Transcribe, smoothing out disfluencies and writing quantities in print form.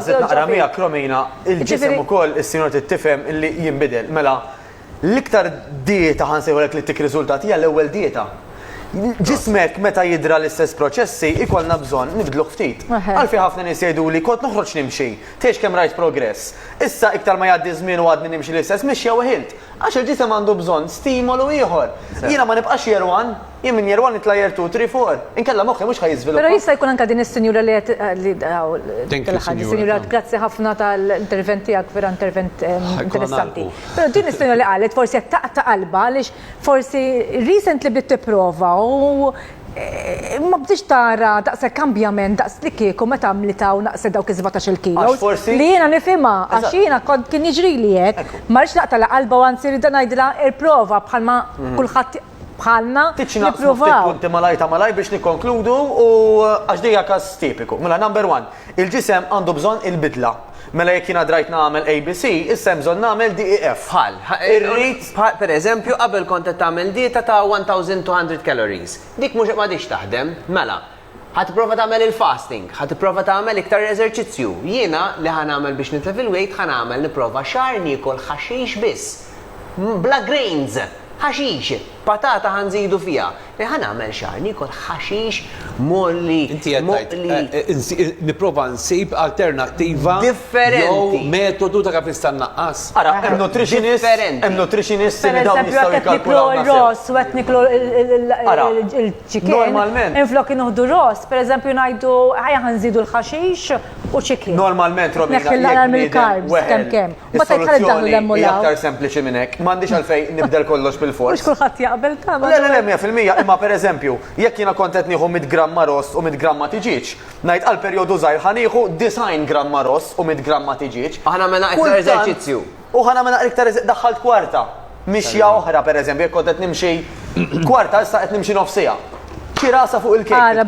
Naħseb naqra miegħek Romina, il-ġisem ukoll is-sinjor tittifhem illi jinbidel. Mela, l-iktar dieta ħansejħolek li tik riżultati hija l-ewwel dieta. Ġismek meta jidra l-istess proċessi ikollna bżonn nibdlu ftit. Għalfi ħafna nies jgħiduli kont noħroġ nimxi, tgħix kemm rajt progress. Issa iktar ma jgħaddi żmien u għadni nimxi l-istess mixja weħilt. Għax il-ġisem għandu bżonn stimolu ieħor. Jiena ma nibqax jerwan, jien minn jerwan nitla' jer 2, 3, 4. Inkella moħħi mhux ħajiżviluppa. Però jista' jkun anke din is-sinjura is-sinjura grazzi ħafna tal-intervent tiegħek vera intervent interessanti. Però din is-sinjura li qalet forsi qed taqta' qalba għaliex forsi recently bdiet tipprova u ma bdiex tara daqshekk kambjament daqs li kieku meta għamlitaw naqset dawk iż-17 kilo. Li jiena nifhimha għax jiena kont kien jiġri li hekk, ma rridx naqtala qalba u anzi rida ngħidilha irprova bħalma kulħadd bħalna nippruvaw. Punti malaj biex nikkonkludu u għax dejja każ tipiku. Mela number 1, il-ġisem għandu bżonn il-bidla. Mela jekk jiena drajt nagħmel ABC, issa hemm bżonn nagħmel DEF. Irrid pereżempju qabel kont qed tagħmel dieta ta' 1200 calories. Dik mhux m'għadix taħdem, mela. Ħatipprova tagħmel il-fasting, ħatipprova tagħmel iktar eżerċizzju. Jiena li ħanagħmel biex nitlef il-weight ħanagħmel nipprova xahar niekol ħaxix biss. Bla grains. ħaxix, patata ħanżidu fija. Ħanagħmel xahar niekol ħaxix molli. Inti qed nipprova nsib alternattiva differenti. Jew metodu ta' kif nista' naqqas. Ara, hemm nutritionist li dawn jistgħu jikkalkulaw ross u qed niklu il-chicken. Normalment. Inflok inħdu ross, pereżempju ngħidu ħajja ħanżidu l-ħaxix u chicken. Normalment Romina. Neħħilha mill-carbs kemm. Ma tajt daħlu l-emmulaw. Hija aktar sempliċi minn hekk. M'għandix għalfejn nibdel kollox bil-fors. Mhux kulħadd jaqbel ta' Le, 100%, imma pereżempju, jekk jiena kont qed nieħu 100 gramma ross u 100 gramma tiġiġ, ngħid għal perjodu żgħir ħanieħu 90 gramma ross u 100 gramma tiġiġ. Ħanagħmel iktar eżerċizzju. U ħanagħmel iktar daħħalt kwarta. Mixja oħra pereżempju, jekk kont qed nimxi kwarta issa qed nimxi nofsija. Xi rasa fuq il-kejk.